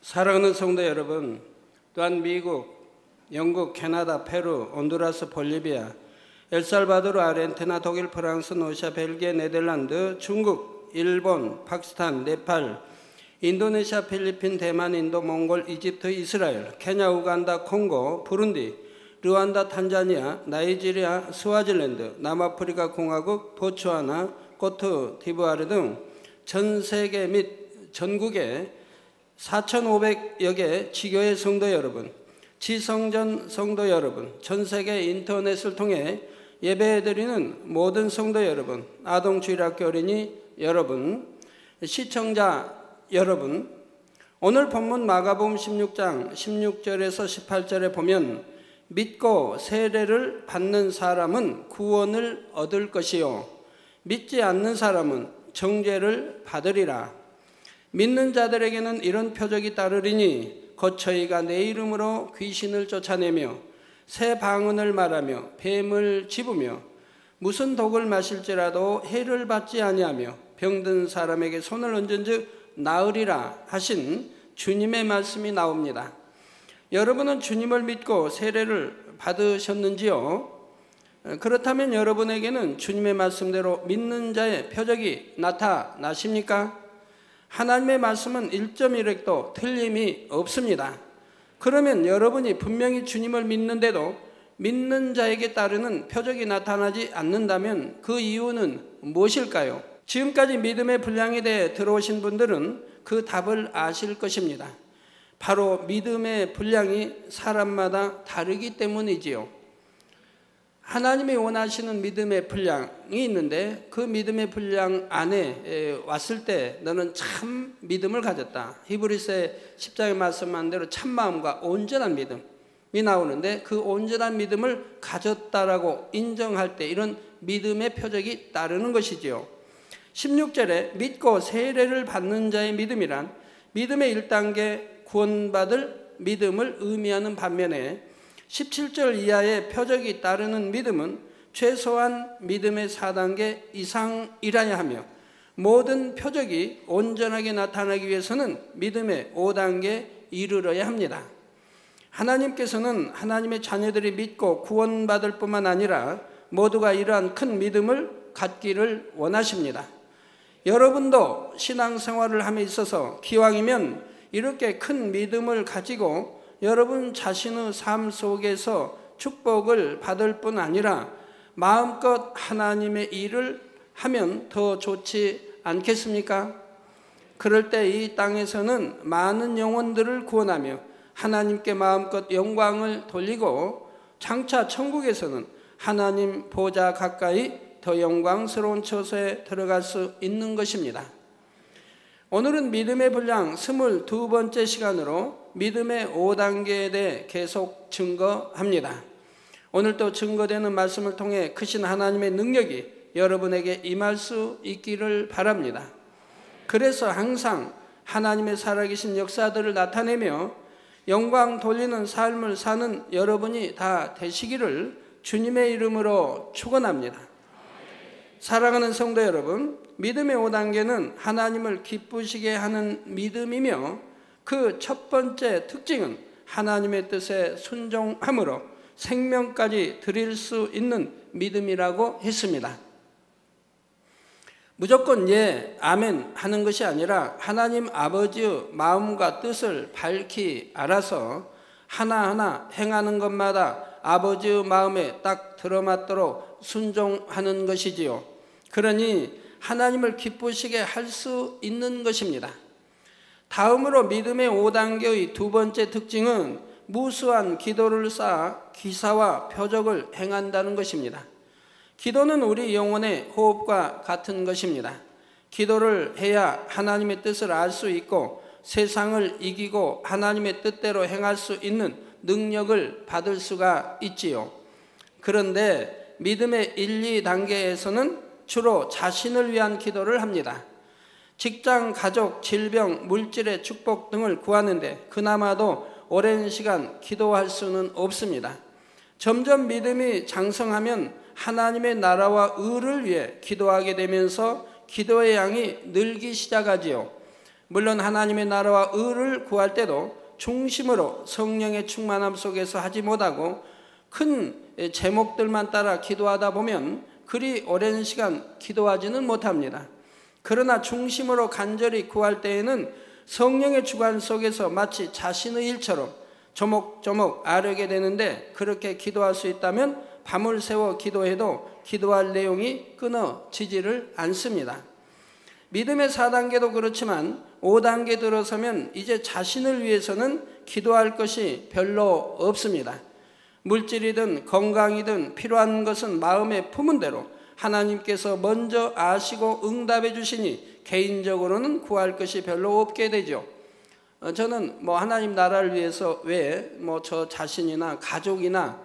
사랑하는 성도 여러분, 또한 미국, 영국, 캐나다, 페루, 온두라스, 볼리비아, 엘살바도르, 아르헨티나, 독일, 프랑스, 러시아, 벨기에, 네덜란드, 중국, 일본, 파키스탄, 네팔, 인도네시아, 필리핀, 대만, 인도, 몽골, 이집트, 이스라엘, 케냐, 우간다, 콩고, 부룬디, 르완다, 탄자니아, 나이지리아, 스와질랜드, 남아프리카 공화국, 보츠와나, 코트 디부아르 등 전 세계 및 전국의 4,500여 개 지교회 성도 여러분, 지성전 성도 여러분, 전 세계 인터넷을 통해 예배드리는 모든 성도 여러분, 아동주일학교 어린이 여러분, 시청자 여러분, 오늘 본문 마가복음 16장 16절에서 18절에 보면 믿고 세례를 받는 사람은 구원을 얻을 것이요 믿지 않는 사람은 정죄를 받으리라. 믿는 자들에게는 이런 표적이 따르리니 곧 저희가 내 이름으로 귀신을 쫓아내며 새 방언을 말하며 뱀을 집으며 무슨 독을 마실지라도 해를 받지 아니하며 병든 사람에게 손을 얹은즉 나으리라 하신 주님의 말씀이 나옵니다. 여러분은 주님을 믿고 세례를 받으셨는지요? 그렇다면 여러분에게는 주님의 말씀대로 믿는 자의 표적이 나타나십니까? 하나님의 말씀은 1.1획도 틀림이 없습니다. 그러면 여러분이 분명히 주님을 믿는데도 믿는 자에게 따르는 표적이 나타나지 않는다면 그 이유는 무엇일까요? 지금까지 믿음의 분량에 대해 들어오신 분들은 그 답을 아실 것입니다. 바로 믿음의 분량이 사람마다 다르기 때문이지요. 하나님이 원하시는 믿음의 분량이 있는데 그 믿음의 분량 안에 왔을 때 너는 참 믿음을 가졌다. 히브리서의 10장에 말씀한 대로 참마음과 온전한 믿음이 나오는데 그 온전한 믿음을 가졌다라고 인정할 때 이런 믿음의 표적이 따르는 것이지요. 16절에 믿고 세례를 받는 자의 믿음이란 믿음의 1단계 구원받을 믿음을 의미하는 반면에 17절 이하의 표적이 따르는 믿음은 최소한 믿음의 4단계 이상이라야 하며 모든 표적이 온전하게 나타나기 위해서는 믿음의 5단계에 이르러야 합니다. 하나님께서는 하나님의 자녀들이 믿고 구원받을 뿐만 아니라 모두가 이러한 큰 믿음을 갖기를 원하십니다. 여러분도 신앙생활을 함에 있어서 기왕이면 이렇게 큰 믿음을 가지고 여러분 자신의 삶 속에서 축복을 받을 뿐 아니라 마음껏 하나님의 일을 하면 더 좋지 않겠습니까? 그럴 때 이 땅에서는 많은 영혼들을 구원하며 하나님께 마음껏 영광을 돌리고 장차 천국에서는 하나님 보좌 가까이 더 영광스러운 처소에 들어갈 수 있는 것입니다. 오늘은 믿음의 분량 22번째 시간으로 믿음의 5단계에 대해 계속 증거합니다. 오늘 또 증거되는 말씀을 통해 크신 하나님의 능력이 여러분에게 임할 수 있기를 바랍니다. 그래서 항상 하나님의 살아계신 역사들을 나타내며 영광 돌리는 삶을 사는 여러분이 다 되시기를 주님의 이름으로 축원합니다. 사랑하는 성도 여러분, 믿음의 5단계는 하나님을 기쁘시게 하는 믿음이며 그 첫 번째 특징은 하나님의 뜻에 순종함으로 생명까지 드릴 수 있는 믿음이라고 했습니다. 무조건 예, 아멘 하는 것이 아니라 하나님 아버지의 마음과 뜻을 밝히 알아서 하나하나 행하는 것마다 아버지의 마음에 딱 들어맞도록 순종하는 것이지요. 그러니 하나님을 기쁘시게 할 수 있는 것입니다. 다음으로 믿음의 5단계의 두 번째 특징은 무수한 기도를 쌓아 기사와 표적을 행한다는 것입니다. 기도는 우리 영혼의 호흡과 같은 것입니다. 기도를 해야 하나님의 뜻을 알 수 있고 세상을 이기고 하나님의 뜻대로 행할 수 있는 능력을 받을 수가 있지요. 그런데 믿음의 1, 2단계에서는 주로 자신을 위한 기도를 합니다. 직장, 가족, 질병, 물질의 축복 등을 구하는데 그나마도 오랜 시간 기도할 수는 없습니다. 점점 믿음이 장성하면 하나님의 나라와 의를 위해 기도하게 되면서 기도의 양이 늘기 시작하지요. 물론 하나님의 나라와 의를 구할 때도 중심으로 성령의 충만함 속에서 하지 못하고 큰 제목들만 따라 기도하다 보면 그리 오랜 시간 기도하지는 못합니다. 그러나 중심으로 간절히 구할 때에는 성령의 주관 속에서 마치 자신의 일처럼 조목조목 아뢰게 되는데, 그렇게 기도할 수 있다면 밤을 새워 기도해도 기도할 내용이 끊어지지를 않습니다. 믿음의 4단계도 그렇지만 5단계 들어서면 이제 자신을 위해서는 기도할 것이 별로 없습니다. 물질이든 건강이든 필요한 것은 마음에 품은 대로 하나님께서 먼저 아시고 응답해 주시니 개인적으로는 구할 것이 별로 없게 되죠. 저는 하나님 나라를 위해서 왜 저 자신이나 가족이나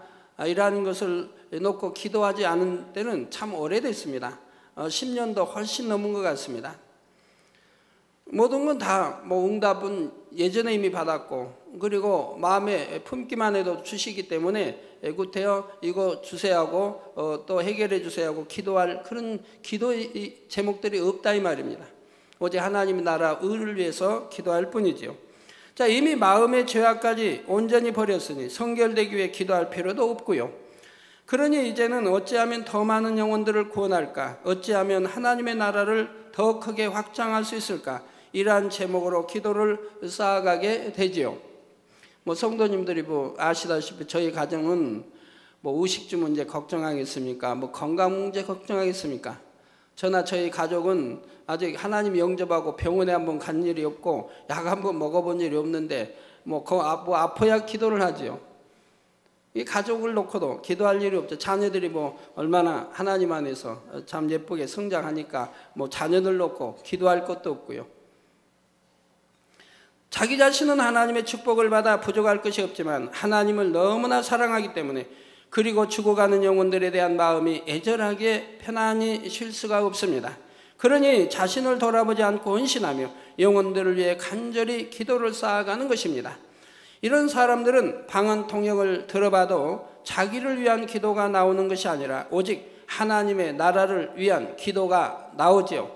이러한 것을 놓고 기도하지 않은 때는 참 오래됐습니다. 10년도 훨씬 넘은 것 같습니다. 모든 건 다 응답은 예전에 이미 받았고, 그리고 마음에 품기만 해도 주시기 때문에 구태여 이거 주세요 하고 또 해결해 주세요 하고 기도할 그런 기도 제목들이 없다 이 말입니다. 오직 하나님의 나라 의를 위해서 기도할 뿐이지요. 자, 이미 마음의 죄악까지 온전히 버렸으니 성결되기 위해 기도할 필요도 없고요. 그러니 이제는 어찌하면 더 많은 영혼들을 구원할까, 어찌하면 하나님의 나라를 더 크게 확장할 수 있을까, 이러한 제목으로 기도를 쌓아가게 되지요. 성도님들이 아시다시피 저희 가정은 의식주 문제 걱정하겠습니까? 건강 문제 걱정하겠습니까? 저나 저희 가족은 아직 하나님 영접하고 병원에 한번 간 일이 없고 약 한번 먹어본 일이 없는데 아파야 기도를 하지요. 이 가족을 놓고도 기도할 일이 없죠. 자녀들이 얼마나 하나님 안에서 참 예쁘게 성장하니까 자녀들 놓고 기도할 것도 없고요. 자기 자신은 하나님의 축복을 받아 부족할 것이 없지만 하나님을 너무나 사랑하기 때문에, 그리고 죽어가는 영혼들에 대한 마음이 애절하게 편안히 쉴 수가 없습니다. 그러니 자신을 돌아보지 않고 헌신하며 영혼들을 위해 간절히 기도를 쌓아가는 것입니다. 이런 사람들은 방언 통역을 들어봐도 자기를 위한 기도가 나오는 것이 아니라 오직 하나님의 나라를 위한 기도가 나오지요.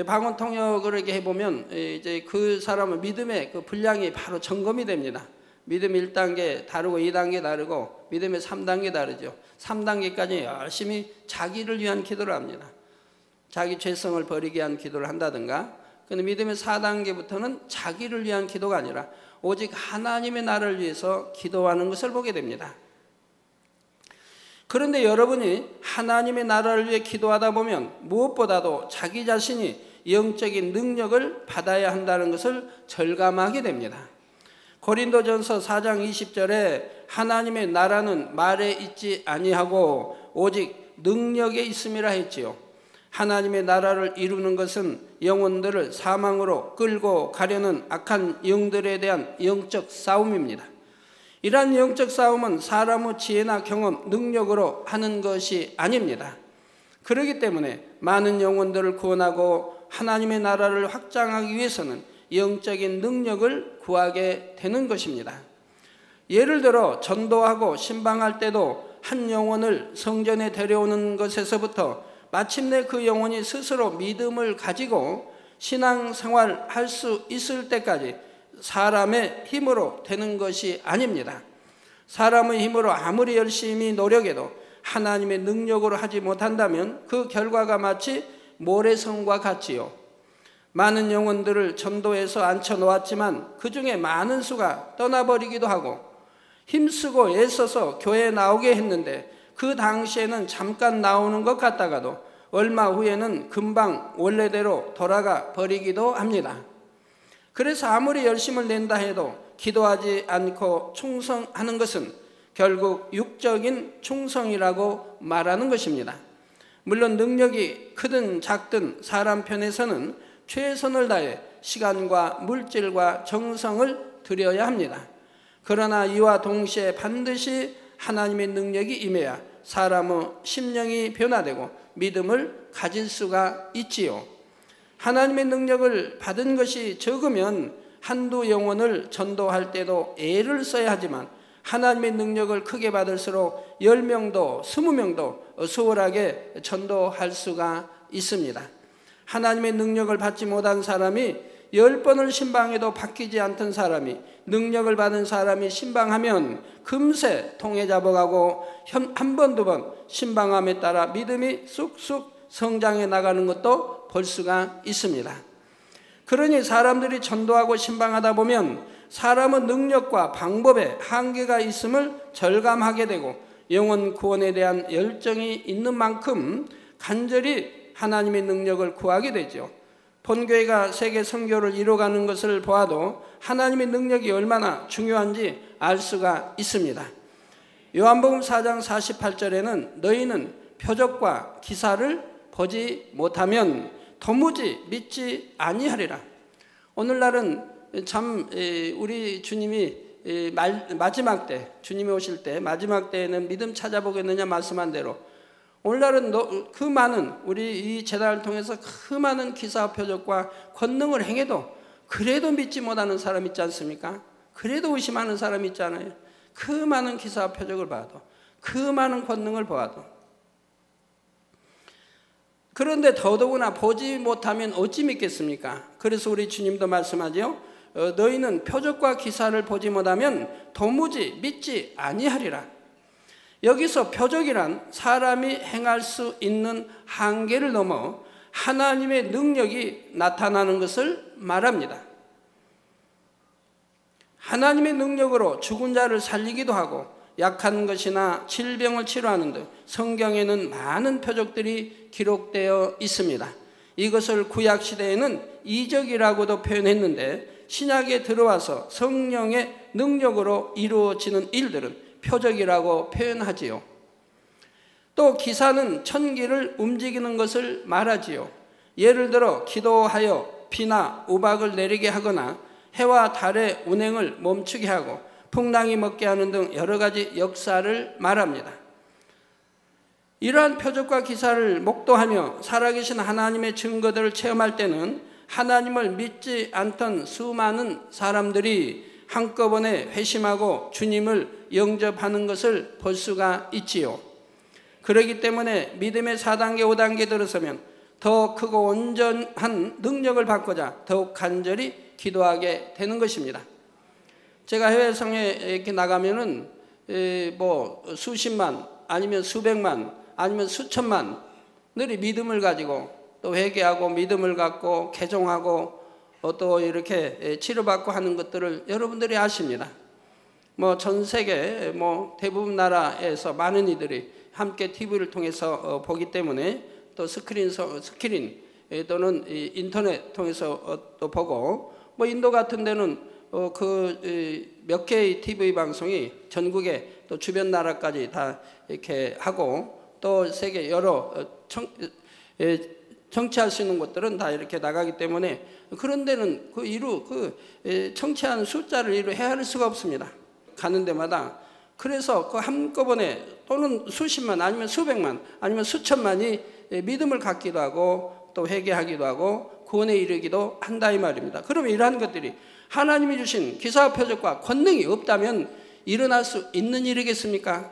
방언 통역을 이렇게 해보면 이제 그 사람은 믿음의 그 분량이 바로 점검이 됩니다. 믿음 1단계 다르고 2단계 다르고 믿음의 3단계 다르죠. 3단계까지 열심히 자기를 위한 기도를 합니다. 자기 죄성을 버리게 위한 기도를 한다든가. 근데 믿음의 4단계부터는 자기를 위한 기도가 아니라 오직 하나님의 나라를 위해서 기도하는 것을 보게 됩니다. 그런데 여러분이 하나님의 나라를 위해 기도하다 보면 무엇보다도 자기 자신이 영적인 능력을 받아야 한다는 것을 절감하게 됩니다. 고린도전서 4장 20절에 하나님의 나라는 말에 있지 아니하고 오직 능력에 있음이라 했지요. 하나님의 나라를 이루는 것은 영혼들을 사망으로 끌고 가려는 악한 영들에 대한 영적 싸움입니다. 이러한 영적 싸움은 사람의 지혜나 경험, 능력으로 하는 것이 아닙니다. 그렇기 때문에 많은 영혼들을 구원하고 하나님의 나라를 확장하기 위해서는 영적인 능력을 구하게 되는 것입니다. 예를 들어 전도하고 신방할 때도 한 영혼을 성전에 데려오는 것에서부터 마침내 그 영혼이 스스로 믿음을 가지고 신앙생활 할 수 있을 때까지 사람의 힘으로 되는 것이 아닙니다. 사람의 힘으로 아무리 열심히 노력해도 하나님의 능력으로 하지 못한다면 그 결과가 마치 모래성과 같지요. 많은 영혼들을 전도해서 앉혀놓았지만 그 중에 많은 수가 떠나버리기도 하고 힘쓰고 애써서 교회에 나오게 했는데 그 당시에는 잠깐 나오는 것 같다가도 얼마 후에는 금방 원래대로 돌아가 버리기도 합니다. 그래서 아무리 열심을 낸다 해도 기도하지 않고 충성하는 것은 결국 육적인 충성이라고 말하는 것입니다. 물론 능력이 크든 작든 사람 편에서는 최선을 다해 시간과 물질과 정성을 들여야 합니다. 그러나 이와 동시에 반드시 하나님의 능력이 임해야 사람의 심령이 변화되고 믿음을 가질 수가 있지요. 하나님의 능력을 받은 것이 적으면 한두 영혼을 전도할 때도 애를 써야 하지만 하나님의 능력을 크게 받을수록 10명도 20명도 수월하게 전도할 수가 있습니다. 하나님의 능력을 받지 못한 사람이 10번을 신방해도 바뀌지 않던 사람이, 능력을 받은 사람이 신방하면 금세 통해 잡아가고 한 번, 두 번 신방함에 따라 믿음이 쑥쑥 성장해 나가는 것도 볼 수가 있습니다. 그러니 사람들이 전도하고 신방하다 보면 사람은 능력과 방법에 한계가 있음을 절감하게 되고 영혼 구원에 대한 열정이 있는 만큼 간절히 하나님의 능력을 구하게 되죠. 본교회가 세계 선교를 이루어가는 것을 보아도 하나님의 능력이 얼마나 중요한지 알 수가 있습니다. 요한복음 4장 48절에는 너희는 표적과 기사를 보지 못하면 도무지 믿지 아니하리라. 오늘날은 참 우리 주님이 마지막 때, 주님이 오실 때 마지막 때에는 믿음 찾아보겠느냐 말씀한 대로 오늘날은 그 많은 우리 이 재단을 통해서 그 많은 기사 표적과 권능을 행해도 그래도 믿지 못하는 사람 있지 않습니까? 그래도 의심하는 사람 있잖아요. 그 많은 기사 표적을 봐도, 그 많은 권능을 보아도. 그런데 더더구나 보지 못하면 어찌 믿겠습니까? 그래서 우리 주님도 말씀하죠. 너희는 표적과 기사를 보지 못하면 도무지 믿지 아니하리라. 여기서 표적이란 사람이 행할 수 있는 한계를 넘어 하나님의 능력이 나타나는 것을 말합니다. 하나님의 능력으로 죽은 자를 살리기도 하고 약한 것이나 질병을 치료하는 등 성경에는 많은 표적들이 기록되어 있습니다. 이것을 구약시대에는 이적이라고도 표현했는데 신약에 들어와서 성령의 능력으로 이루어지는 일들은 표적이라고 표현하지요. 또 기사는 천기를 움직이는 것을 말하지요. 예를 들어 기도하여 비나 우박을 내리게 하거나 해와 달의 운행을 멈추게 하고 풍랑이 먹게 하는 등 여러 가지 역사를 말합니다. 이러한 표적과 기사를 목도하며 살아계신 하나님의 증거들을 체험할 때는 하나님을 믿지 않던 수많은 사람들이 한꺼번에 회심하고 주님을 영접하는 것을 볼 수가 있지요. 그렇기 때문에 믿음의 4단계, 5단계 들어서면 더 크고 온전한 능력을 받고자 더욱 간절히 기도하게 되는 것입니다. 제가 해외성에 이렇게 나가면은 수십만 아니면 수백만 아니면 수천만들이 믿음을 가지고 또 회개하고 믿음을 갖고 개종하고 또 이렇게 치료받고 하는 것들을 여러분들이 아십니다. 전 세계 대부분 나라에서 많은 이들이 함께 TV를 통해서 보기 때문에 또 스크린 또는 인터넷 통해서 또 보고 인도 같은 데는 몇 개의 TV 방송이 전국에 또 주변 나라까지 다 이렇게 하고 또 세계 여러 청취할 수 있는 곳들은 다 이렇게 나가기 때문에 그런 데는 청취하는 숫자를 헤아릴 수가 없습니다. 가는 데마다. 그래서 한꺼번에 또는 수십만 아니면 수백만 아니면 수천만이 믿음을 갖기도 하고 또 회개하기도 하고 구원에 이르기도 한다 이 말입니다. 그러면 이러한 것들이 하나님이 주신 기사와 표적과 권능이 없다면 일어날 수 있는 일이겠습니까?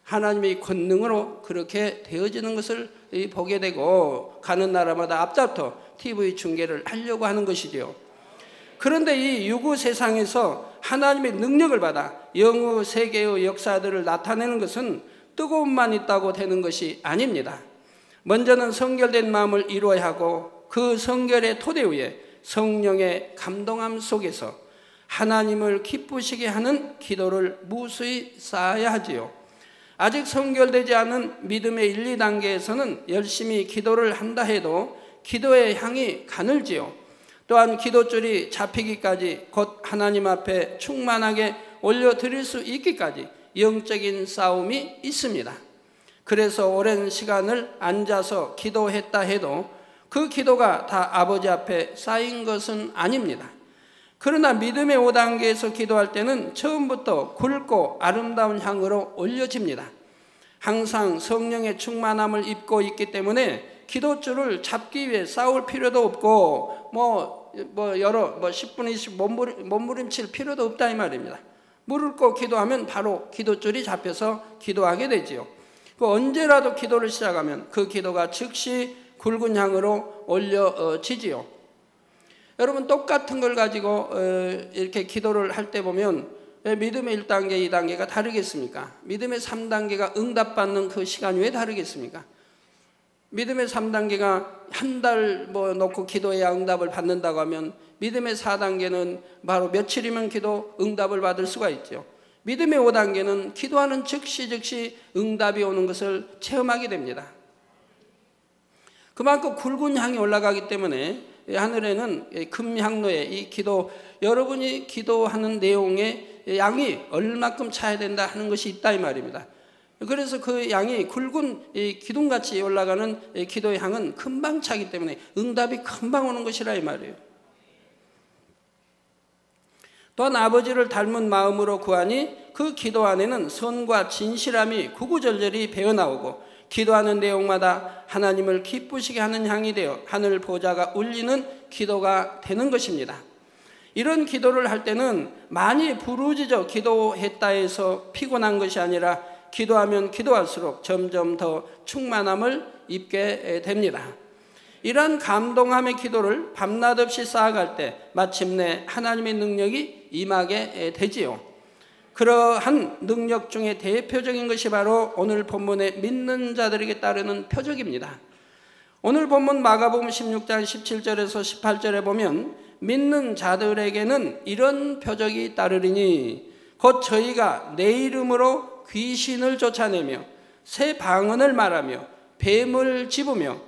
하나님의 권능으로 그렇게 되어지는 것을 보게 되고 가는 나라마다 앞다퉈 TV 중계를 하려고 하는 것이지요. 그런데 이 유구 세상에서 하나님의 능력을 받아 영의 세계의 역사들을 나타내는 것은 뜨거움만 있다고 되는 것이 아닙니다. 먼저는 성결된 마음을 이루어야 하고 그 성결의 토대 위에 성령의 감동함 속에서 하나님을 기쁘시게 하는 기도를 무수히 쌓아야 하지요. 아직 성결되지 않은 믿음의 1, 2단계에서는 열심히 기도를 한다 해도 기도의 향이 가늘지요. 또한 기도줄이 잡히기까지 곧 하나님 앞에 충만하게 올려드릴 수 있기까지 영적인 싸움이 있습니다. 그래서 오랜 시간을 앉아서 기도했다 해도 그 기도가 다 아버지 앞에 쌓인 것은 아닙니다. 그러나 믿음의 5단계에서 기도할 때는 처음부터 굵고 아름다운 향으로 올려집니다. 항상 성령의 충만함을 입고 있기 때문에 기도줄을 잡기 위해 싸울 필요도 없고 10분 20분 몸부림칠 필요도 없다 이 말입니다. 무릎 꿇고 기도하면 바로 기도줄이 잡혀서 기도하게 되지요. 언제라도 기도를 시작하면 그 기도가 즉시 굵은 향으로 올려지지요. 여러분 똑같은 걸 가지고 이렇게 기도를 할 때 보면 왜 믿음의 1단계, 2단계가 다르겠습니까? 믿음의 3단계가 응답받는 그 시간이 왜 다르겠습니까? 믿음의 3단계가 한 달 놓고 기도해야 응답을 받는다고 하면 믿음의 4단계는 바로 며칠이면 기도 응답을 받을 수가 있죠. 믿음의 5단계는 기도하는 즉시 응답이 오는 것을 체험하게 됩니다. 그만큼 굵은 향이 올라가기 때문에 하늘에는 금향로에 이 기도, 여러분이 기도하는 내용의 양이 얼마큼 차야 된다 하는 것이 있다 이 말입니다. 그래서 그 양이 굵은 기둥같이 올라가는 기도의 향은 금방 차기 때문에 응답이 금방 오는 것이라 이 말이에요. 또한 아버지를 닮은 마음으로 구하니 그 기도 안에는 선과 진실함이 구구절절히 배어나오고 기도하는 내용마다 하나님을 기쁘시게 하는 향이 되어 하늘 보좌가 울리는 기도가 되는 것입니다. 이런 기도를 할 때는 많이 부르짖어 기도했다 해서 피곤한 것이 아니라 기도하면 기도할수록 점점 더 충만함을 입게 됩니다. 이러한 감동함의 기도를 밤낮 없이 쌓아갈 때 마침내 하나님의 능력이 임하게 되지요. 그러한 능력 중에 대표적인 것이 바로 오늘 본문의 믿는 자들에게 따르는 표적입니다. 오늘 본문 마가복음 16장 17절에서 18절에 보면 믿는 자들에게는 이런 표적이 따르리니 곧 저희가 내 이름으로 귀신을 쫓아내며 새 방언을 말하며 뱀을 집으며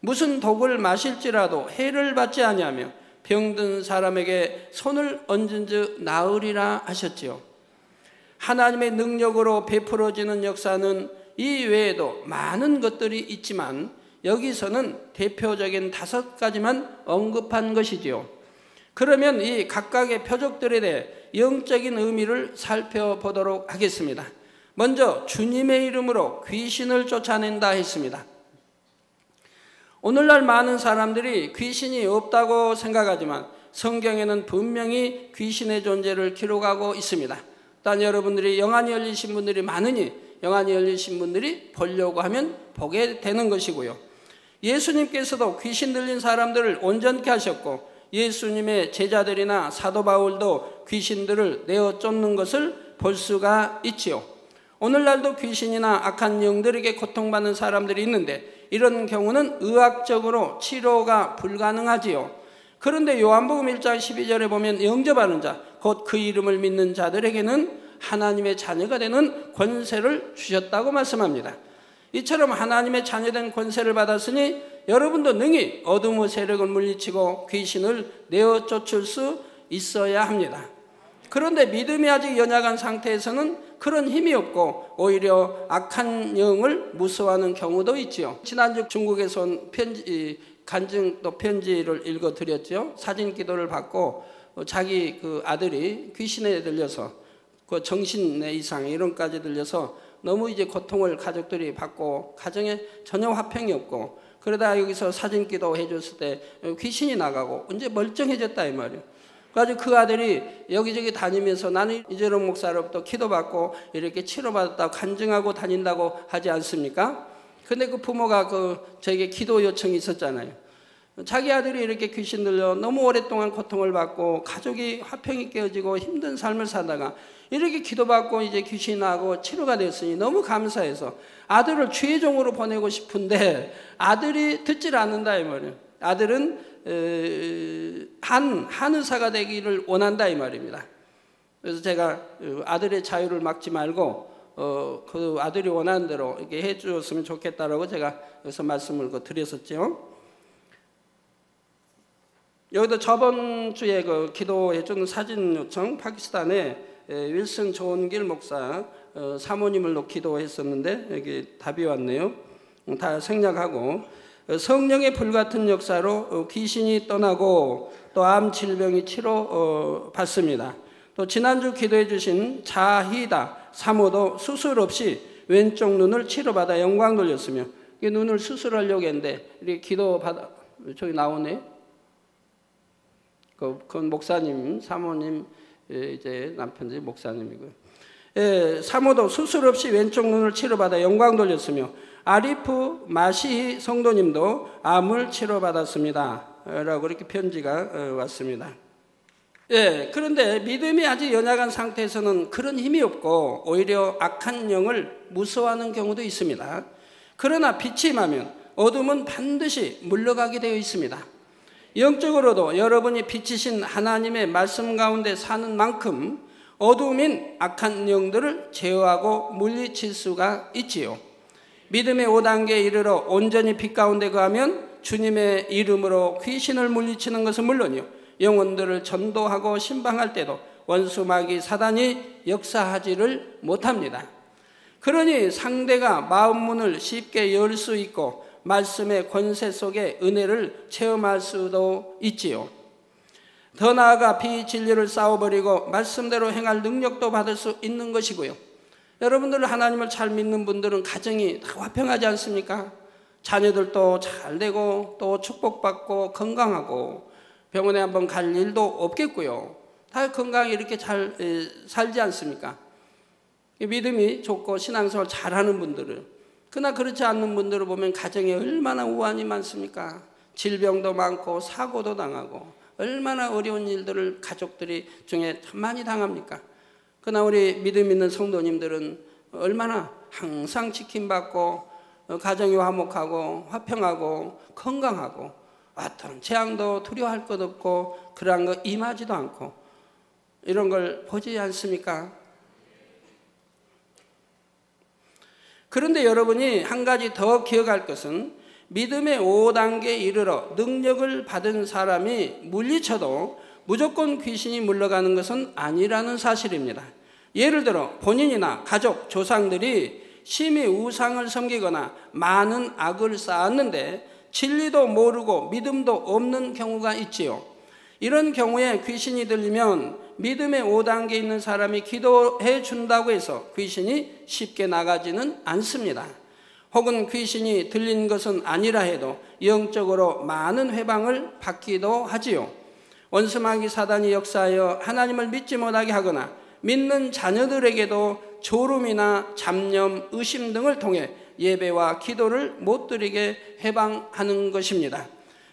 무슨 독을 마실지라도 해를 받지 아니하며 병든 사람에게 손을 얹은즉 나으리라 하셨지요. 하나님의 능력으로 베풀어지는 역사는 이 외에도 많은 것들이 있지만 여기서는 대표적인 5가지만 언급한 것이지요. 그러면 이 각각의 표적들에 대해 영적인 의미를 살펴보도록 하겠습니다. 먼저 주님의 이름으로 귀신을 쫓아낸다 했습니다. 오늘날 많은 사람들이 귀신이 없다고 생각하지만 성경에는 분명히 귀신의 존재를 기록하고 있습니다. 단 여러분들이 영안이 열리신 분들이 많으니 영안이 열리신 분들이 보려고 하면 보게 되는 것이고요. 예수님께서도 귀신 들린 사람들을 온전케 하셨고 예수님의 제자들이나 사도 바울도 귀신들을 내어 쫓는 것을 볼 수가 있지요. 오늘날도 귀신이나 악한 영들에게 고통받는 사람들이 있는데 이런 경우는 의학적으로 치료가 불가능하지요. 그런데 요한복음 1장 12절에 보면 영접하는 자, 곧 그 이름을 믿는 자들에게는 하나님의 자녀가 되는 권세를 주셨다고 말씀합니다. 이처럼 하나님의 자녀된 권세를 받았으니 여러분도 능히 어둠의 세력을 물리치고 귀신을 내어 쫓을 수 있어야 합니다. 그런데 믿음이 아직 연약한 상태에서는 그런 힘이 없고 오히려 악한 영을 무서워하는 경우도 있지요. 지난주 중국에서 온 간증 편지를 읽어드렸죠. 사진 기도를 받고 자기 그 아들이 귀신에 들려서 그 정신의 이상 이런까지 들려서 너무 이제 고통을 가족들이 받고 가정에 전혀 화평이 없고 그러다 여기서 사진 기도 해줬을 때 귀신이 나가고 이제 멀쩡해졌다 이 말이에요. 그래가지고 그 아들이 여기저기 다니면서 나는 이재룡 목사로부터 기도받고 이렇게 치료받았다고 간증하고 다닌다고 하지 않습니까? 근데 그 부모가 저에게 기도 요청이 있었잖아요. 자기 아들이 이렇게 귀신 들려 너무 오랫동안 고통을 받고 가족이 화평이 깨어지고 힘든 삶을 살다가 이렇게 기도받고 이제 귀신이 나고 치료가 됐으니 너무 감사해서 아들을 주의 종으로 보내고 싶은데 아들이 듣질 않는다 이 말이에요. 아들은 한 의사가 되기를 원한다 이 말입니다. 그래서 제가 아들의 자유를 막지 말고 그 아들이 원하는 대로 이렇게 해주었으면 좋겠다라고 제가 여기서 말씀을 드렸었죠. 여기도 저번 주에 기도해준 사진 요청 파키스탄에 윌슨 조은길 목사 사모님을 기도했었는데 여기 답이 왔네요. 다 생략하고 성령의 불같은 역사로 귀신이 떠나고 또 암 질병이 치료받습니다. 또 지난주 기도해 주신 자희다 사모도 수술 없이 왼쪽 눈을 치료받아 영광 돌렸으며 눈을 수술하려고 했는데 이렇게 기도받아 저기 나오네. 그건 목사님 사모님 이제 남편이 목사님이고요. 사모도 수술 없이 왼쪽 눈을 치료받아 영광 돌렸으며 아리프 마시히 성도님도 암을 치료받았습니다. 라고 이렇게 편지가 왔습니다. 그런데 믿음이 아직 연약한 상태에서는 그런 힘이 없고 오히려 악한 영을 무서워하는 경우도 있습니다. 그러나 빛이 임하면 어둠은 반드시 물러가게 되어 있습니다. 영적으로도 여러분이 빛이신 하나님의 말씀 가운데 사는 만큼 어둠인 악한 영들을 제어하고 물리칠 수가 있지요. 믿음의 5단계에 이르러 온전히 빛 가운데 거하면 주님의 이름으로 귀신을 물리치는 것은 물론이요, 영혼들을 전도하고 신방할 때도 원수 마귀 사단이 역사하지를 못합니다. 그러니 상대가 마음 문을 쉽게 열 수 있고 말씀의 권세 속에 은혜를 체험할 수도 있지요. 더 나아가 비진리를 싸워버리고 말씀대로 행할 능력도 받을 수 있는 것이고요. 여러분들 하나님을 잘 믿는 분들은 가정이 다 화평하지 않습니까? 자녀들도 잘 되고 또 축복받고 건강하고 병원에 한번 갈 일도 없겠고요. 다 건강히 이렇게 잘 살지 않습니까? 믿음이 좋고 신앙생활 잘하는 분들은. 그러나 그렇지 않는 분들을 보면 가정에 얼마나 우환이 많습니까? 질병도 많고 사고도 당하고 얼마나 어려운 일들을 가족들이 중에 많이 당합니까? 그러나 우리 믿음 있는 성도님들은 얼마나 항상 지킴받고 가정이 화목하고 화평하고 건강하고 어떤 재앙도 두려워할 것 없고 그러한 거 임하지도 않고 이런 걸 보지 않습니까? 그런데 여러분이 한 가지 더 기억할 것은 믿음의 5단계에 이르러 능력을 받은 사람이 물리쳐도 무조건 귀신이 물러가는 것은 아니라는 사실입니다. 예를 들어 본인이나 가족, 조상들이 심히 우상을 섬기거나 많은 악을 쌓았는데 진리도 모르고 믿음도 없는 경우가 있지요. 이런 경우에 귀신이 들리면 믿음의 5단계에 있는 사람이 기도해 준다고 해서 귀신이 쉽게 나가지는 않습니다. 혹은 귀신이 들린 것은 아니라 해도 영적으로 많은 회방을 받기도 하지요. 원수마귀 사단이 역사하여 하나님을 믿지 못하게 하거나 믿는 자녀들에게도 졸음이나 잡념, 의심 등을 통해 예배와 기도를 못 드리게 해방하는 것입니다.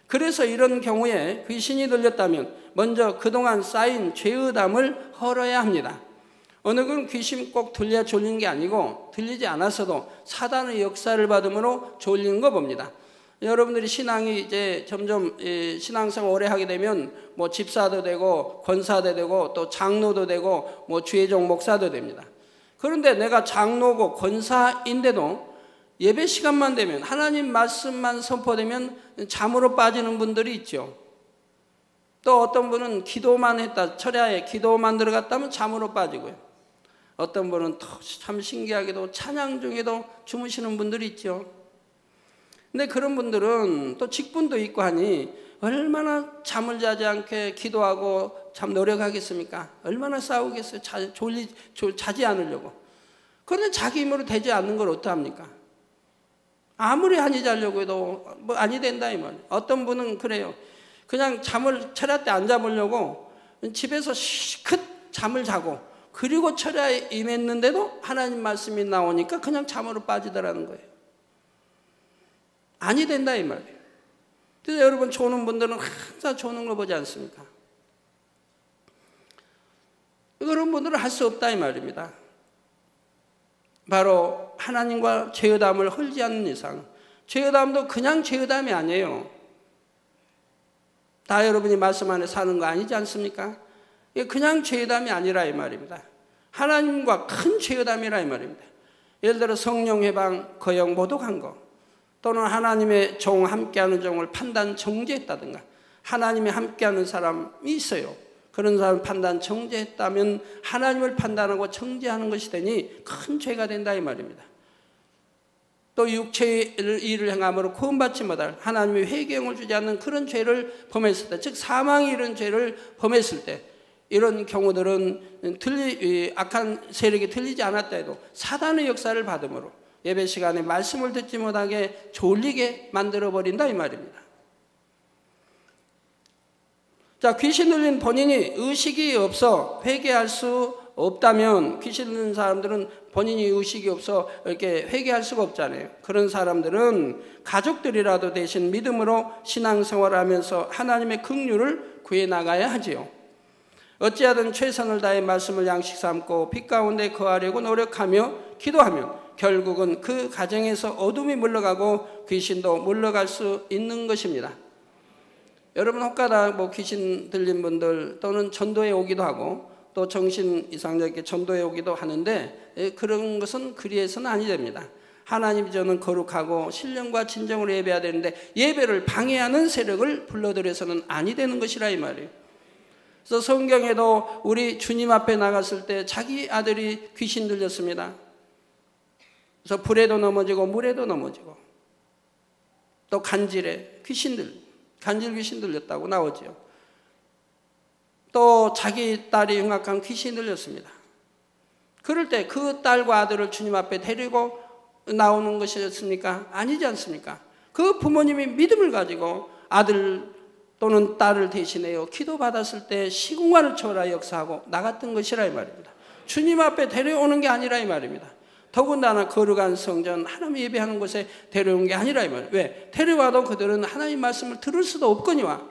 그래서 이런 경우에 귀신이 들렸다면 먼저 그동안 쌓인 죄의담을 헐어야 합니다. 어느 건 귀신 꼭 들려 졸린 게 아니고 들리지 않았어도 사단의 역사를 받음으로 졸리는 거 봅니다. 여러분들이 신앙이 이제 점점 신앙생활 오래 하게 되면 뭐 집사도 되고 권사도 되고 또 장로도 되고 뭐 주의종 목사도 됩니다. 그런데 내가 장로고 권사인데도 예배 시간만 되면 하나님 말씀만 선포되면 잠으로 빠지는 분들이 있죠. 또 어떤 분은 기도만 했다, 철야에 기도만 들어갔다면 잠으로 빠지고요. 어떤 분은 또 참 신기하게도 찬양 중에도 주무시는 분들이 있죠. 근데 그런 분들은 또 직분도 있고 하니 얼마나 잠을 자지 않게 기도하고 참 노력하겠습니까? 얼마나 싸우겠어요? 자지 않으려고. 그런데 자기 힘으로 되지 않는 걸 어떡합니까? 아무리 안이 자려고 해도 뭐 안이 된다 이 말이에요. 어떤 분은 그래요. 그냥 잠을 철야 때 안 자보려고 집에서 시컷 잠을 자고 그리고 철야에 임했는데도 하나님 말씀이 나오니까 그냥 잠으로 빠지더라는 거예요. 아니 된다 이 말이에요. 그래서 여러분 조는 분들은 항상 조는 거 보지 않습니까? 그런 분들은 할 수 없다 이 말입니다. 바로 하나님과 죄의담을 헐지 않는 이상, 죄의담도 그냥 죄의담이 아니에요. 다 여러분이 말씀 안에 사는 거 아니지 않습니까? 이게 그냥 죄의담이 아니라 이 말입니다. 하나님과 큰 죄의담이라 이 말입니다. 예를 들어 성령 해방, 거역 모독한 거, 또는 하나님의 종 함께하는 종을 판단 정죄했다든가, 하나님이 함께하는 사람이 있어요. 그런 사람 판단 정죄했다면 하나님을 판단하고 정죄하는 것이 되니 큰 죄가 된다 이 말입니다. 또 육체의 일을 행함으로 구원받지 못할 하나님의 회개형을 주지 않는 그런 죄를 범했을 때, 즉 사망이 이런 죄를 범했을 때, 이런 경우들은 악한 세력이 들리지 않았다 해도 사단의 역사를 받음으로 예배 시간에 말씀을 듣지 못하게 졸리게 만들어버린다 이 말입니다. 자, 귀신 들린 본인이 의식이 없어 회개할 수 없다면 귀신 들린 사람들은 본인이 의식이 없어 이렇게 회개할 수가 없잖아요. 그런 사람들은 가족들이라도 대신 믿음으로 신앙생활을 하면서 하나님의 긍휼을 구해나가야 하지요. 어찌하든 최선을 다해 말씀을 양식 삼고 빛 가운데 거하려고 노력하며 기도하면 결국은 그 가정에서 어둠이 물러가고 귀신도 물러갈 수 있는 것입니다. 여러분 혹가다 귀신 들린 분들 또는 전도에 오기도 하고 또 정신 이상자에게 전도에 오기도 하는데 그런 것은 그리해서는 아니 됩니다. 하나님이 저는 거룩하고 신령과 진정으로 예배해야 되는데 예배를 방해하는 세력을 불러들여서는 아니 되는 것이라 이 말이에요. 그래서 성경에도 우리 주님 앞에 나갔을 때 자기 아들이 귀신 들렸습니다. 그래서 불에도 넘어지고 물에도 넘어지고 또 간질 귀신 들렸다고 나오죠. 또 자기 딸이 흉악한 귀신이 들렸습니다. 그럴 때 그 딸과 아들을 주님 앞에 데리고 나오는 것이었습니까? 아니지 않습니까? 그 부모님이 믿음을 가지고 아들 또는 딸을 대신해요 기도받았을 때 시공간을 초월하여 역사하고 나갔던 것이라 이 말입니다. 주님 앞에 데려오는 게 아니라 이 말입니다. 더군다나 거룩한 성전 하나님 예배하는 곳에 데려온 게 아니라 이 말이에요. 왜? 데려와도 그들은 하나님 말씀을 들을 수도 없거니와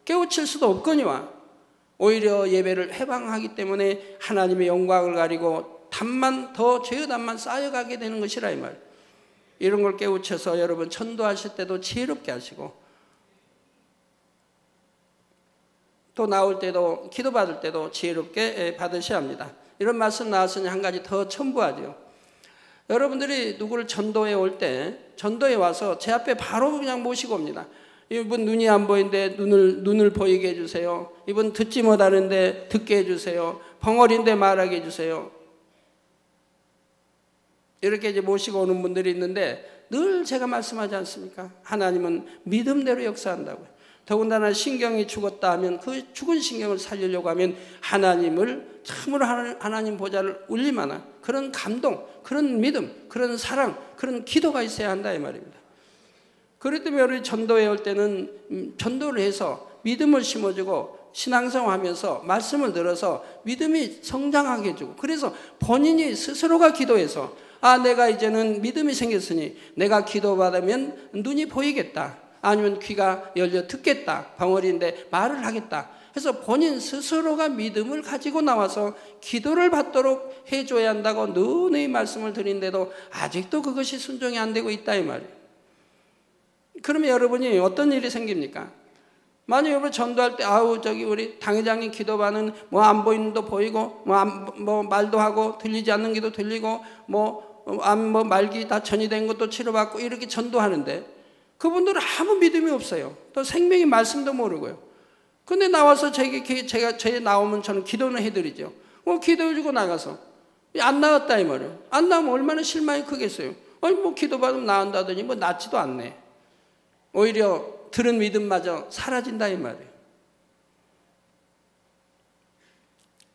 깨우칠 수도 없거니와 오히려 예배를 해방하기 때문에 하나님의 영광을 가리고 죄의 담만 쌓여가게 되는 것이라 이 말이에요. 이런 걸 깨우쳐서 여러분 전도하실 때도 지혜롭게 하시고 또 나올 때도 기도받을 때도 지혜롭게 받으셔야 합니다. 이런 말씀 나왔으니 한 가지 더 첨부하죠. 여러분들이 누구를 전도해 올 때 전도에 와서 제 앞에 바로 그냥 모시고 옵니다. 이분 눈이 안 보이는데 눈을 보이게 해주세요. 이분 듣지 못하는데 듣게 해주세요. 벙어리인데 말하게 해주세요. 이렇게 이제 모시고 오는 분들이 있는데 늘 제가 말씀하지 않습니까? 하나님은 믿음대로 역사한다고요. 더군다나 신경이 죽었다 하면 그 죽은 신경을 살리려고 하면 하나님을 참으로 하나님 보좌를 울릴 만한 그런 감동, 그런 믿음, 그런 사랑, 그런 기도가 있어야 한다 이 말입니다. 그렇기 때문에 우리 전도에 올 때는 전도를 해서 믿음을 심어주고 신앙생활하면서 말씀을 들어서 믿음이 성장하게 해주고 그래서 본인이 스스로가 기도해서 내가 이제는 믿음이 생겼으니 내가 기도받으면 눈이 보이겠다. 아니면 귀가 열려 듣겠다. 벙어리인데 말을 하겠다. 그래서 본인 스스로가 믿음을 가지고 나와서 기도를 받도록 해줘야 한다고 누누이 말씀을 드린데도 아직도 그것이 순종이 안 되고 있다 이 말이에요. 그러면 여러분이 어떤 일이 생깁니까? 만약 여러분 전도할 때 우리 당회장님 기도받는 안 보이는 도 보이고 말도 하고 들리지 않는 게도 들리고 말기 다 전이된 것도 치료받고 이렇게 전도하는데 그분들은 아무 믿음이 없어요. 또 생명의 말씀도 모르고요. 근데 나와서 제가 나오면 저는 기도는 해드리죠. 기도해주고 나가서 안 나왔다 이 말이에요. 안 나오면 얼마나 실망이 크겠어요. 기도받으면 나온다더니 낫지도 않네. 오히려 들은 믿음마저 사라진다 이 말이에요.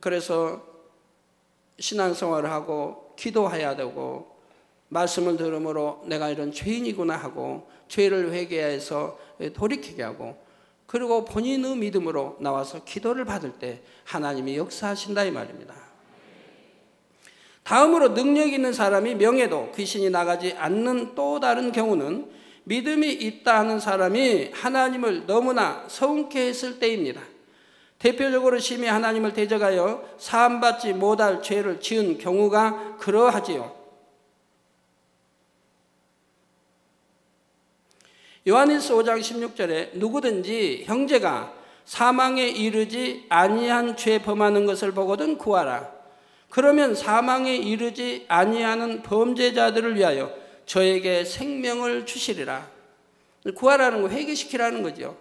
그래서 신앙생활을 하고 기도해야 되고 말씀을 들음으로 내가 이런 죄인이구나 하고 죄를 회개해서 돌이키게 하고 그리고 본인의 믿음으로 나와서 기도를 받을 때 하나님이 역사하신다 이 말입니다. 다음으로 능력 있는 사람이 명해도 귀신이 나가지 않는 또 다른 경우는 믿음이 있다 하는 사람이 하나님을 너무나 서운케 했을 때입니다. 대표적으로 심히 하나님을 대적하여 사함받지 못할 죄를 지은 경우가 그러하지요. 요한일서 5장 16절에 누구든지 형제가 사망에 이르지 아니한 죄 범하는 것을 보거든 구하라. 그러면 사망에 이르지 아니하는 범죄자들을 위하여 저에게 생명을 주시리라. 구하라는 거 회개시키라는 거죠.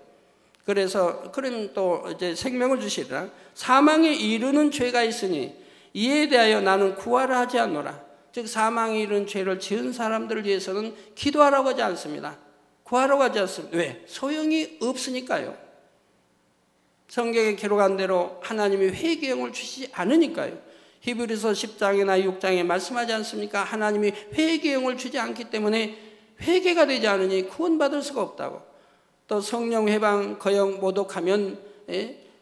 그래서 그럼 또 이제 생명을 주시리라. 사망에 이르는 죄가 있으니 이에 대하여 나는 구하라 하지 않노라. 즉 사망에 이르는 죄를 지은 사람들을 위해서는 기도하라고 하지 않습니다. 구하라고 하지 않습니다. 왜? 소용이 없으니까요. 성경에 기록한 대로 하나님이 회개형을 주시지 않으니까요. 히브리서 10장이나 6장에 말씀하지 않습니까? 하나님이 회개형을 주지 않기 때문에 회개가 되지 않으니 구원받을 수가 없다고. 또 성령 해방 거역 모독하면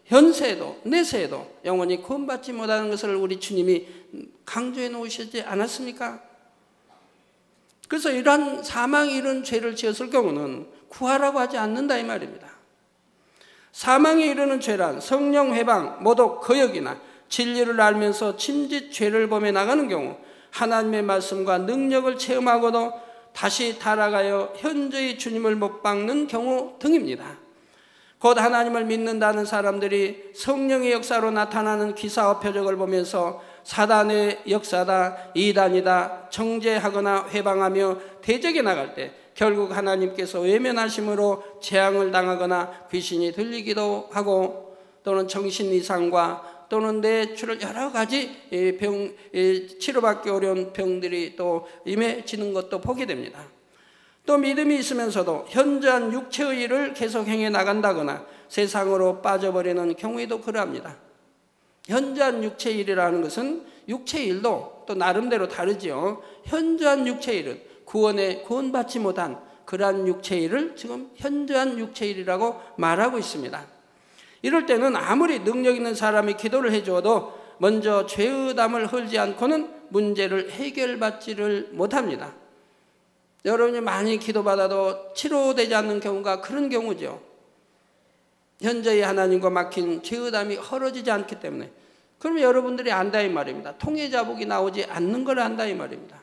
현세에도 내세에도 영원히 구원받지 못하는 것을 우리 주님이 강조해 놓으시지 않았습니까? 그래서 이러한 사망이 이런 죄를 지었을 경우는 구하라고 하지 않는다 이 말입니다. 사망에 이르는 죄란 성령 회방, 모독, 거역이나 진리를 알면서 짐짓 죄를 범해 나가는 경우 하나님의 말씀과 능력을 체험하고도 다시 달아가여 현저히 주님을 못 박는 경우 등입니다. 곧 하나님을 믿는다는 사람들이 성령의 역사로 나타나는 기사와 표적을 보면서 사단의 역사다, 이단이다 정죄하거나 회방하며 대적해 나갈 때 결국 하나님께서 외면하심으로 재앙을 당하거나 귀신이 들리기도 하고 또는 정신 이상과 또는 뇌출혈 여러 가지 치료받기 어려운 병들이 또 임해지는 것도 보게 됩니다. 또 믿음이 있으면서도 현저한 육체의 일을 계속 행해 나간다거나 세상으로 빠져버리는 경우에도 그러합니다. 현저한 육체의 일이라는 것은 육체의 일도 또 나름대로 다르죠. 현저한 육체의 일은 구원받지 못한 그러한 육체의 일을 지금 현저한 육체의 일이라고 말하고 있습니다. 이럴 때는 아무리 능력 있는 사람이 기도를 해주어도 먼저 죄의담을 헐지 않고는 문제를 해결받지를 못합니다. 여러분이 많이 기도받아도 치료되지 않는 경우가 그런 경우죠. 현저히 하나님과 막힌 죄의담이 헐어지지 않기 때문에. 그러면 여러분들이 안다 이 말입니다. 통해자복이 나오지 않는 걸 안다 이 말입니다.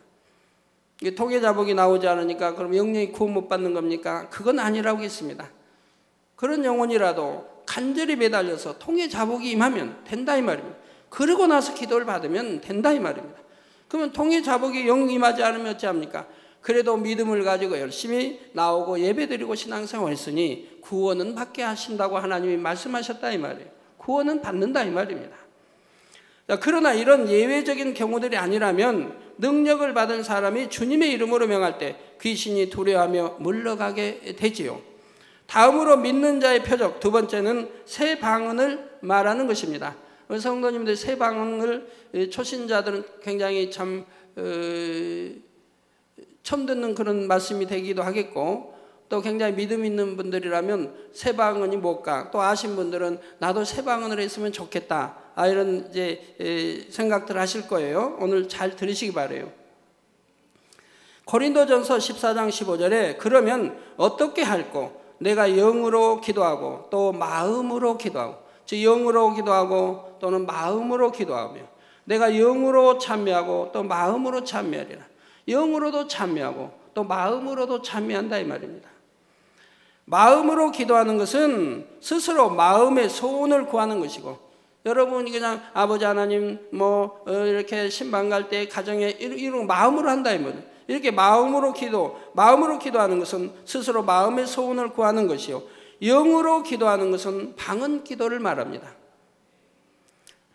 통해자복이 나오지 않으니까 그럼 영영이 구원 못 받는 겁니까? 그건 아니라고 했습니다. 그런 영혼이라도 간절히 매달려서 통해자복이 임하면 된다 이 말입니다. 그러고 나서 기도를 받으면 된다 이 말입니다. 그러면 통해자복이 영 임하지 않으면 어찌합니까? 그래도 믿음을 가지고 열심히 나오고 예배드리고 신앙생활 했으니 구원은 받게 하신다고 하나님이 말씀하셨다 이 말이에요. 구원은 받는다 이 말입니다. 그러나 이런 예외적인 경우들이 아니라면 능력을 받은 사람이 주님의 이름으로 명할 때 귀신이 두려워하며 물러가게 되지요. 다음으로 믿는 자의 표적, 두 번째는 새 방언을 말하는 것입니다. 성도님들 새 방언을 초신자들은 굉장히 참 처음 듣는 그런 말씀이 되기도 하겠고 또 굉장히 믿음 있는 분들이라면 새 방언이 뭘까? 또 아신 분들은 나도 새 방언을 했으면 좋겠다. 이런 이제 생각들 하실 거예요. 오늘 잘 들으시기 바라요. 고린도전서 14장 15절에 그러면 어떻게 할꼬? 내가 영으로 기도하고 또 마음으로 기도하고 즉 영으로 기도하고 또는 마음으로 기도하며 내가 영으로 찬미하고 또 마음으로 찬미하리라. 영으로도 찬미하고 또 마음으로도 찬미한다 이 말입니다. 마음으로 기도하는 것은 스스로 마음의 소원을 구하는 것이고 여러분이 그냥 아버지 하나님 이렇게 신방 갈 때 가정에 이런 마음으로 한다 이 말이에요. 이렇게 마음으로 기도하는 것은 스스로 마음의 소원을 구하는 것이요. 영으로 기도하는 것은 방언 기도를 말합니다.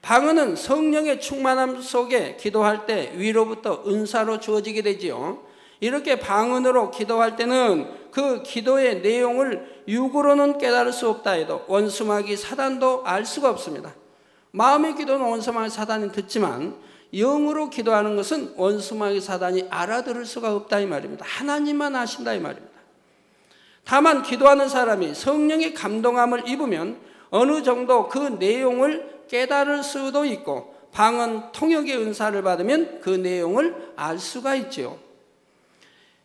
방언은 성령의 충만함 속에 기도할 때 위로부터 은사로 주어지게 되지요. 이렇게 방언으로 기도할 때는 그 기도의 내용을 육으로는 깨달을 수 없다 해도 원수마귀 사단도 알 수가 없습니다. 마음의 기도는 원수마귀 사단이 듣지만 영으로 기도하는 것은 원수마귀 사단이 알아들을 수가 없다 이 말입니다. 하나님만 아신다 이 말입니다. 다만 기도하는 사람이 성령의 감동함을 입으면 어느 정도 그 내용을 깨달을 수도 있고 방언 통역의 은사를 받으면 그 내용을 알 수가 있지요.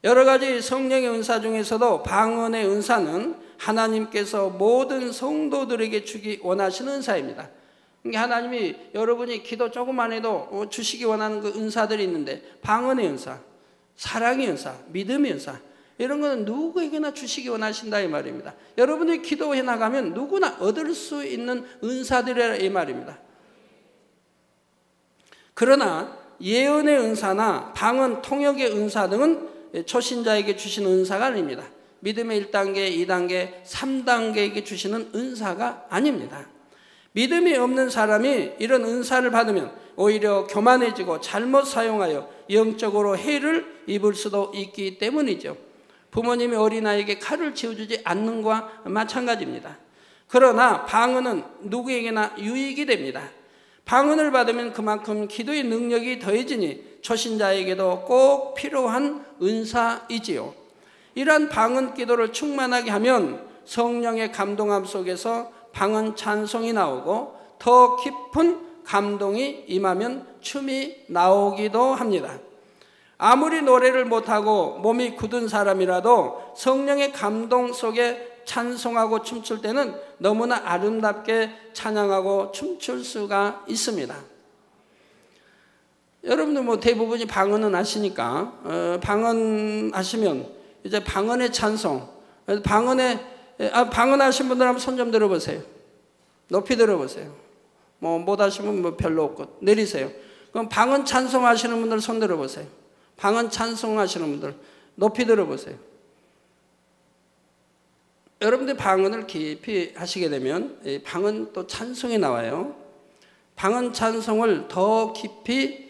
여러 가지 성령의 은사 중에서도 방언의 은사는 하나님께서 모든 성도들에게 주기 원하시는 은사입니다. 하나님이 여러분이 기도 조금만 해도 주시기 원하는 그 은사들이 있는데 방언의 은사, 사랑의 은사, 믿음의 은사 이런 거는 누구에게나 주시기 원하신다 이 말입니다. 여러분이 기도해 나가면 누구나 얻을 수 있는 은사들이라 이 말입니다. 그러나 예언의 은사나 방언 통역의 은사 등은 초신자에게 주시는 은사가 아닙니다. 믿음의 1단계, 2단계, 3단계에게 주시는 은사가 아닙니다. 믿음이 없는 사람이 이런 은사를 받으면 오히려 교만해지고 잘못 사용하여 영적으로 해를 입을 수도 있기 때문이죠. 부모님이 어린아이에게 칼을 쥐어주지 않는 것과 마찬가지입니다. 그러나 방언은 누구에게나 유익이 됩니다. 방언을 받으면 그만큼 기도의 능력이 더해지니 초신자에게도 꼭 필요한 은사이지요. 이러한 방언 기도를 충만하게 하면 성령의 감동함 속에서 방언 찬송이 나오고 더 깊은 감동이 임하면 춤이 나오기도 합니다. 아무리 노래를 못하고 몸이 굳은 사람이라도 성령의 감동 속에 찬송하고 춤출 때는 너무나 아름답게 찬양하고 춤출 수가 있습니다. 여러분들 뭐 대부분이 방언은 아시니까 방언 하시면 이제 방언의 찬송, 방언 하신 분들 한번 손 좀 들어보세요. 높이 들어보세요. 뭐 못 하시면 뭐 별로 없고 내리세요. 그럼 방언 찬송 하시는 분들 손 들어보세요. 방언 찬송 하시는 분들 높이 들어보세요. 여러분들 방언을 깊이 하시게 되면 방언 또 찬송이 나와요. 방언 찬송을 더 깊이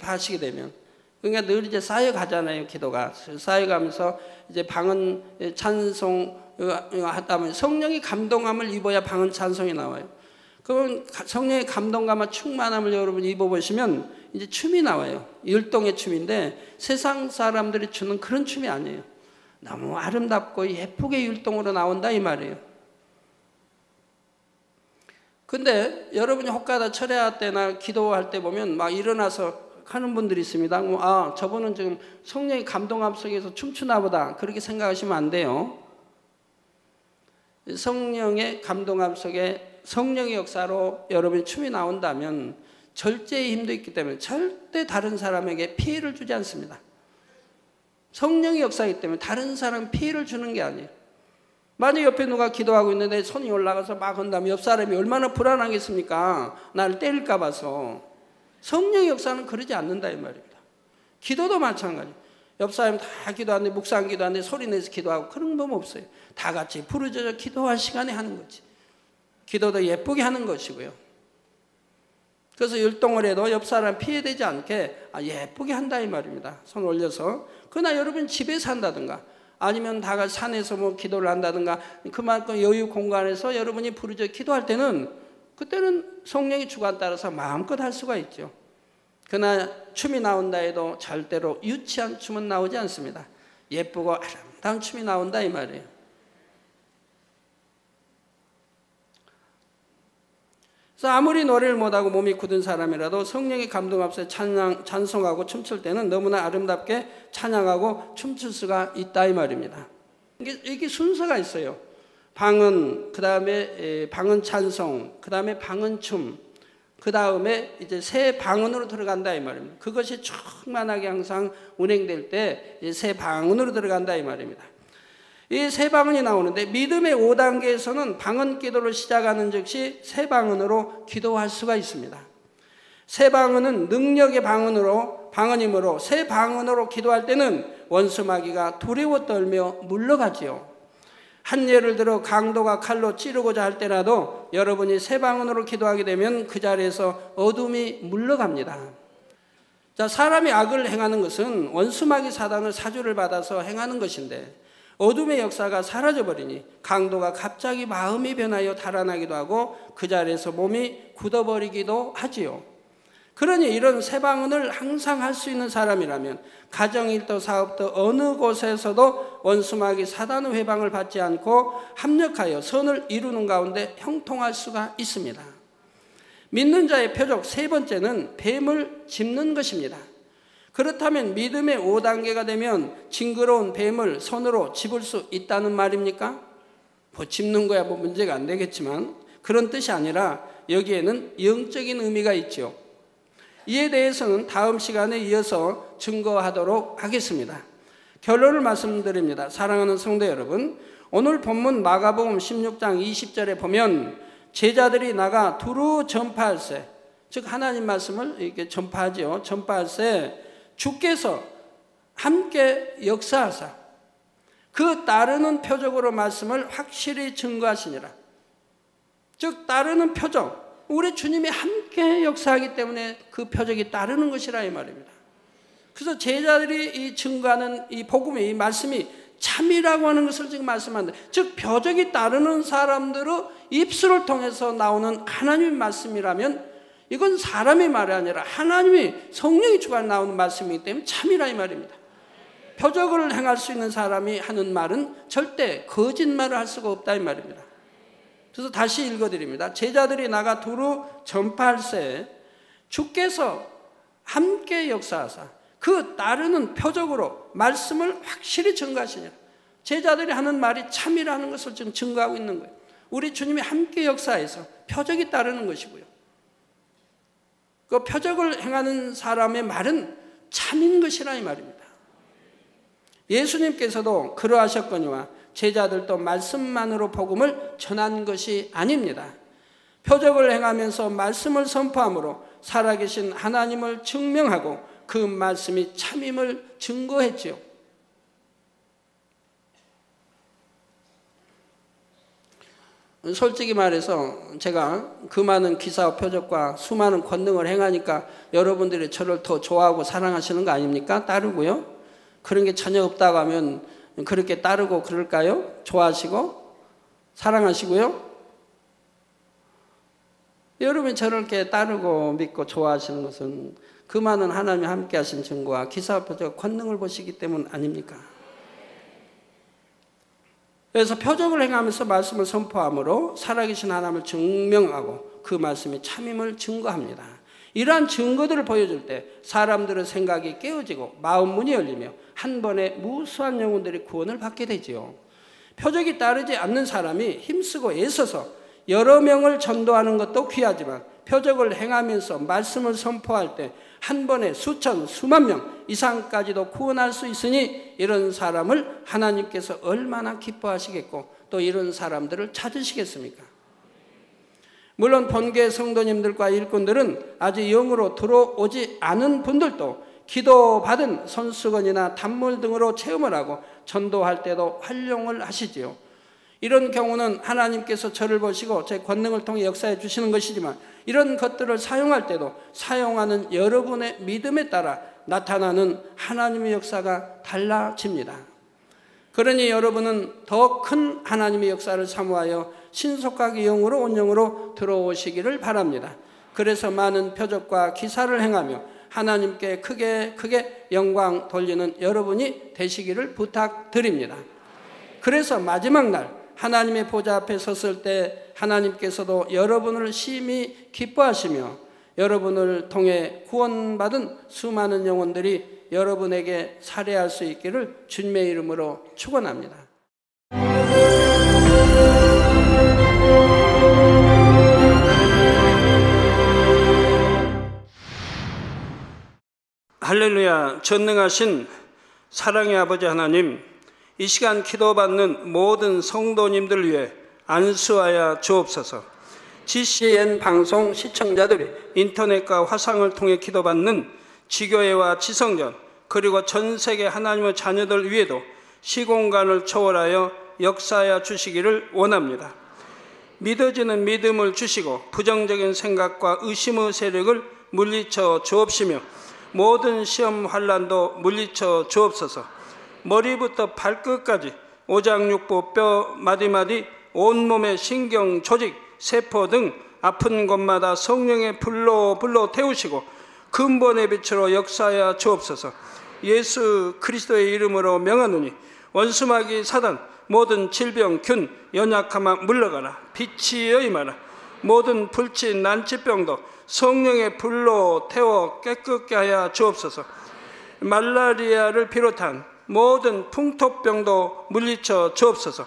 하시게 되면, 그러니까 늘 이제 쌓여가잖아요. 기도가 쌓여가면서 이제 방언 찬송 하다 보면 성령의 감동함을 입어야 방언 찬송이 나와요. 그럼 성령의 감동감과 충만함을 여러분 입어보시면 이제 춤이 나와요. 율동의 춤인데 세상 사람들이 추는 그런 춤이 아니에요. 너무 아름답고 예쁘게 율동으로 나온다 이 말이에요. 근데 여러분이 혹가다 철야 때나 기도할 때 보면 막 일어나서 하는 분들이 있습니다. 아, 저분은 지금 성령의 감동함 속에서 춤추나 보다, 그렇게 생각하시면 안 돼요. 성령의 감동함 속에 성령의 역사로 여러분이 춤이 나온다면 절제의 힘도 있기 때문에 절대 다른 사람에게 피해를 주지 않습니다. 성령의 역사이기 때문에 다른 사람 피해를 주는 게 아니에요. 만약 옆에 누가 기도하고 있는데 손이 올라가서 막 한다면 옆 사람이 얼마나 불안하겠습니까? 나를 때릴까 봐서. 성령의 역사는 그러지 않는다 이 말입니다. 기도도 마찬가지. 옆 사람이 다 기도하는데, 묵상 기도하는데 소리 내서 기도하고 그런 법 없어요. 다 같이 부르짖어 기도할 시간에 하는 거지. 기도도 예쁘게 하는 것이고요. 그래서 율동을 해도 옆 사람 피해되지 않게 예쁘게 한다 이 말입니다. 손 올려서. 그러나 여러분 집에서 한다든가 아니면 다 같이 산에서 뭐 기도를 한다든가 그만큼 여유 공간에서 여러분이 부르짖어 기도할 때는, 그때는 성령의 주관 따라서 마음껏 할 수가 있죠. 그러나 춤이 나온다 해도 절대로 유치한 춤은 나오지 않습니다. 예쁘고 아름다운 춤이 나온다 이 말이에요. 그래서 아무리 노래를 못하고 몸이 굳은 사람이라도 성령의 감동 앞서 찬송하고 춤출 때는 너무나 아름답게 찬양하고 춤출 수가 있다 이 말입니다. 이게 순서가 있어요. 방언, 그 다음에 방언 찬송, 그 다음에 방언 춤, 그 다음에 이제 새 방언으로 들어간다 이 말입니다. 그것이 충만하게 항상 운행될 때 새 방언으로 들어간다 이 말입니다. 이 새 방언이 나오는데 믿음의 5단계에서는 방언 기도를 시작하는 즉시 새 방언으로 기도할 수가 있습니다. 새 방언은 능력의 방언이므로 새 방언으로 기도할 때는 원수 마귀가 두려워 떨며 물러가지요. 한 예를 들어 강도가 칼로 찌르고자 할 때라도 여러분이 새 방언으로 기도하게 되면 그 자리에서 어둠이 물러갑니다. 자, 사람이 악을 행하는 것은 원수 마귀 사단을 사주를 받아서 행하는 것인데 어둠의 역사가 사라져버리니 강도가 갑자기 마음이 변하여 달아나기도 하고 그 자리에서 몸이 굳어버리기도 하지요. 그러니 이런 새 방언을 항상 할 수 있는 사람이라면 가정일도 사업도 어느 곳에서도 원수마귀 사단의 회방을 받지 않고 합력하여 선을 이루는 가운데 형통할 수가 있습니다. 믿는 자의 표적 세 번째는 뱀을 짚는 것입니다. 그렇다면 믿음의 5단계가 되면 징그러운 뱀을 손으로 짚을 수 있다는 말입니까? 뭐 짚는 거야 뭐 문제가 안 되겠지만 그런 뜻이 아니라 여기에는 영적인 의미가 있죠. 이에 대해서는 다음 시간에 이어서 증거하도록 하겠습니다. 결론을 말씀드립니다. 사랑하는 성도 여러분, 오늘 본문 마가복음 16장 20절에 보면 제자들이 나가 두루 전파할세, 즉 하나님 말씀을 이렇게 전파하죠. 전파할세 주께서 함께 역사하사 그 따르는 표적으로 말씀을 확실히 증거하시니라. 즉 따르는 표적, 우리 주님이 함께 역사하기 때문에 그 표적이 따르는 것이라 이 말입니다. 그래서 제자들이 이 증거하는 이 복음의 이 말씀이 참이라고 하는 것을 지금 말씀하는데, 즉 표적이 따르는 사람들의 입술을 통해서 나오는 하나님의 말씀이라면 이건 사람의 말이 아니라 하나님의 성령의 주관에 나오는 말씀이기 때문에 참이라 이 말입니다. 표적을 행할 수 있는 사람이 하는 말은 절대 거짓말을 할 수가 없다 이 말입니다. 그래서 다시 읽어드립니다. 제자들이 나가 두루 전파할새 주께서 함께 역사하사 그 따르는 표적으로 말씀을 확실히 증거하시냐. 제자들이 하는 말이 참이라는 것을 지금 증거하고 있는 거예요. 우리 주님이 함께 역사해서 표적이 따르는 것이고요. 그 표적을 행하는 사람의 말은 참인 것이라 이 말입니다. 예수님께서도 그러하셨거니와 제자들도 말씀만으로 복음을 전한 것이 아닙니다. 표적을 행하면서 말씀을 선포함으로 살아계신 하나님을 증명하고 그 말씀이 참임을 증거했지요. 솔직히 말해서 제가 그 많은 기사와 표적과 수많은 권능을 행하니까 여러분들이 저를 더 좋아하고 사랑하시는 거 아닙니까? 따르고요. 그런 게 전혀 없다고 하면 그렇게 따르고 그럴까요? 좋아하시고 사랑하시고요. 여러분이 저를 이렇게 따르고 믿고 좋아하시는 것은 그 많은 하나님이 함께 하신 증거와 기사와 표적 권능을 보시기 때문 아닙니까? 그래서 표적을 행하면서 말씀을 선포함으로 살아계신 하나님을 증명하고 그 말씀이 참임을 증거합니다. 이러한 증거들을 보여줄 때 사람들의 생각이 깨어지고 마음 문이 열리며 한 번에 무수한 영혼들이 구원을 받게 되지요. 표적이 따르지 않는 사람이 힘쓰고 애써서 여러 명을 전도하는 것도 귀하지만 표적을 행하면서 말씀을 선포할 때 한 번에 수천, 수만 명 이상까지도 구원할 수 있으니 이런 사람을 하나님께서 얼마나 기뻐하시겠고 또 이런 사람들을 찾으시겠습니까? 물론 본교회 성도님들과 일꾼들은 아직 영으로 들어오지 않은 분들도 기도받은 손수건이나 단물 등으로 체험을 하고 전도할 때도 활용을 하시지요. 이런 경우는 하나님께서 저를 보시고 제 권능을 통해 역사해 주시는 것이지만 이런 것들을 사용할 때도 사용하는 여러분의 믿음에 따라 나타나는 하나님의 역사가 달라집니다. 그러니 여러분은 더 큰 하나님의 역사를 사모하여 신속하게 영으로 온 영으로 들어오시기를 바랍니다. 그래서 많은 표적과 기사를 행하며 하나님께 크게 영광 돌리는 여러분이 되시기를 부탁드립니다. 그래서 마지막 날 하나님의 보좌 앞에 섰을 때 하나님께서도 여러분을 심히 기뻐하시며 여러분을 통해 구원받은 수많은 영혼들이 여러분에게 살해할 수 있기를 주님의 이름으로 축원합니다. 할렐루야. 전능하신 사랑의 아버지 하나님, 이 시간 기도받는 모든 성도님들 위해 안수하여 주옵소서. GCN 방송 시청자들이 인터넷과 화상을 통해 기도받는 지교회와 지성전 그리고 전 세계 하나님의 자녀들 위에도 시공간을 초월하여 역사하여 주시기를 원합니다. 믿어지는 믿음을 주시고 부정적인 생각과 의심의 세력을 물리쳐 주옵시며 모든 시험 환난도 물리쳐 주옵소서. 머리부터 발끝까지 오장육부 뼈 마디마디 온몸의 신경 조직 세포 등 아픈 곳마다 성령의 불로 태우시고 근본의 빛으로 역사하여 주옵소서. 예수 그리스도의 이름으로 명하노니 원수마귀 사단 모든 질병 균 연약함아 물러가라. 빛이여 임하라. 모든 불치 난치병도 성령의 불로 태워 깨끗게 하여 주옵소서. 말라리아를 비롯한 모든 풍토병도 물리쳐 주옵소서.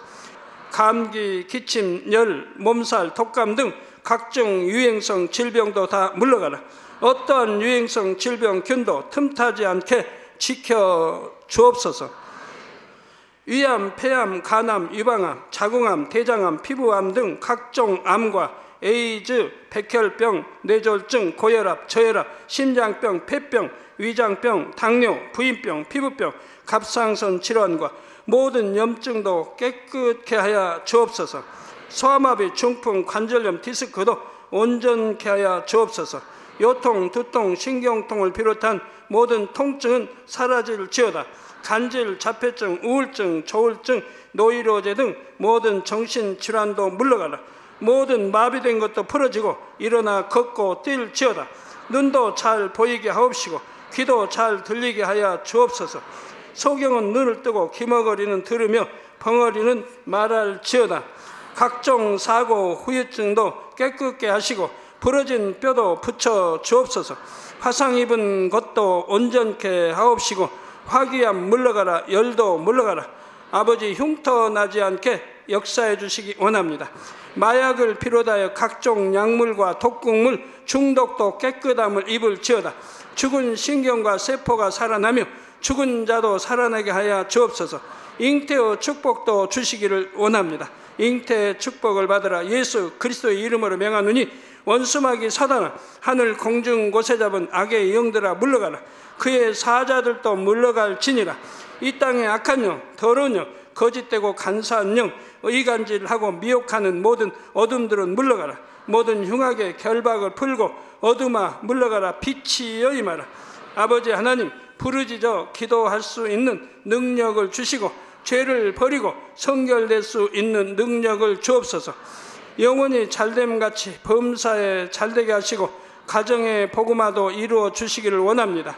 감기, 기침, 열, 몸살, 독감 등 각종 유행성 질병도 다 물러가라. 어떠한 유행성 질병균도 틈타지 않게 지켜 주옵소서. 위암, 폐암, 간암, 유방암, 자궁암, 대장암, 피부암 등 각종 암과 에이즈, 백혈병, 뇌졸중, 고혈압, 저혈압, 심장병, 폐병, 위장병, 당뇨, 부인병, 피부병, 갑상선 질환과 모든 염증도 깨끗게 하여 주옵소서. 소아마비, 중풍, 관절염, 디스크도 온전케 하여 주옵소서. 요통, 두통, 신경통을 비롯한 모든 통증은 사라질지어다. 간질, 자폐증, 우울증, 조울증, 노이로제 등 모든 정신질환도 물러가라. 모든 마비된 것도 풀어지고 일어나 걷고 뛸지어다. 눈도 잘 보이게 하옵시고 귀도 잘 들리게 하여 주옵소서. 소경은 눈을 뜨고 기머거리는 들으며 벙어리는 말할지어다. 각종 사고 후유증도 깨끗게 하시고 부러진 뼈도 붙여 주옵소서. 화상 입은 것도 온전케 하옵시고 화기암 물러가라, 열도 물러가라. 아버지 흉터 나지 않게 역사해 주시기 원합니다. 마약을 비롯하여 각종 약물과 독극물 중독도 깨끗함을 입을지어다. 죽은 신경과 세포가 살아나며 죽은 자도 살아나게 하여 주옵소서. 잉태의 축복도 주시기를 원합니다. 잉태의 축복을 받으라. 예수 그리스도의 이름으로 명하노니 원수마귀 사단아, 하늘 공중 곳에 잡은 악의 영들아 물러가라. 그의 사자들도 물러갈지니라. 이 땅의 악한 영, 더러운 영, 거짓되고 간사한 영, 의간질하고 미혹하는 모든 어둠들은 물러가라. 모든 흉악의 결박을 풀고 어둠아 물러가라. 빛이여 임하라. 아버지 하나님, 부르짖어 기도할 수 있는 능력을 주시고 죄를 버리고 성결될 수 있는 능력을 주옵소서. 영원히 잘됨같이 범사에 잘되게 하시고 가정의 복음화도 이루어 주시기를 원합니다.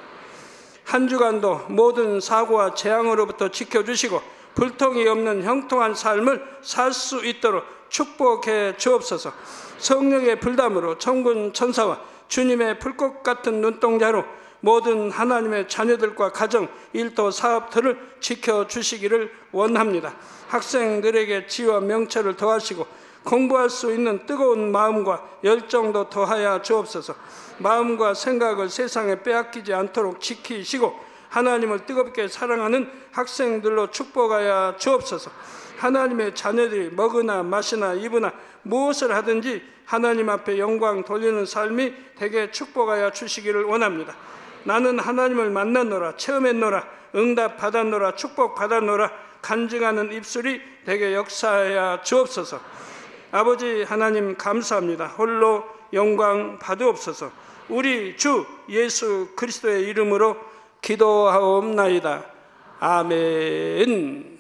한 주간도 모든 사고와 재앙으로부터 지켜주시고 불통이 없는 형통한 삶을 살 수 있도록 축복해 주옵소서. 성령의 불담으로 천군 천사와 주님의 불꽃 같은 눈동자로 모든 하나님의 자녀들과 가정, 일도, 사업들을 지켜주시기를 원합니다. 학생들에게 지혜와 명철을 더하시고 공부할 수 있는 뜨거운 마음과 열정도 더하여 주옵소서. 마음과 생각을 세상에 빼앗기지 않도록 지키시고 하나님을 뜨겁게 사랑하는 학생들로 축복하여 주옵소서. 하나님의 자녀들이 먹으나 마시나 입으나 무엇을 하든지 하나님 앞에 영광 돌리는 삶이 되게 축복하여 주시기를 원합니다. 나는 하나님을 만났노라, 체험했노라, 응답 받았노라, 축복 받았노라 간증하는 입술이 되게 역사하여 주옵소서. 아버지 하나님 감사합니다. 홀로 영광 받으옵소서. 우리 주 예수 그리스도의 이름으로 기도하옵나이다. 아멘.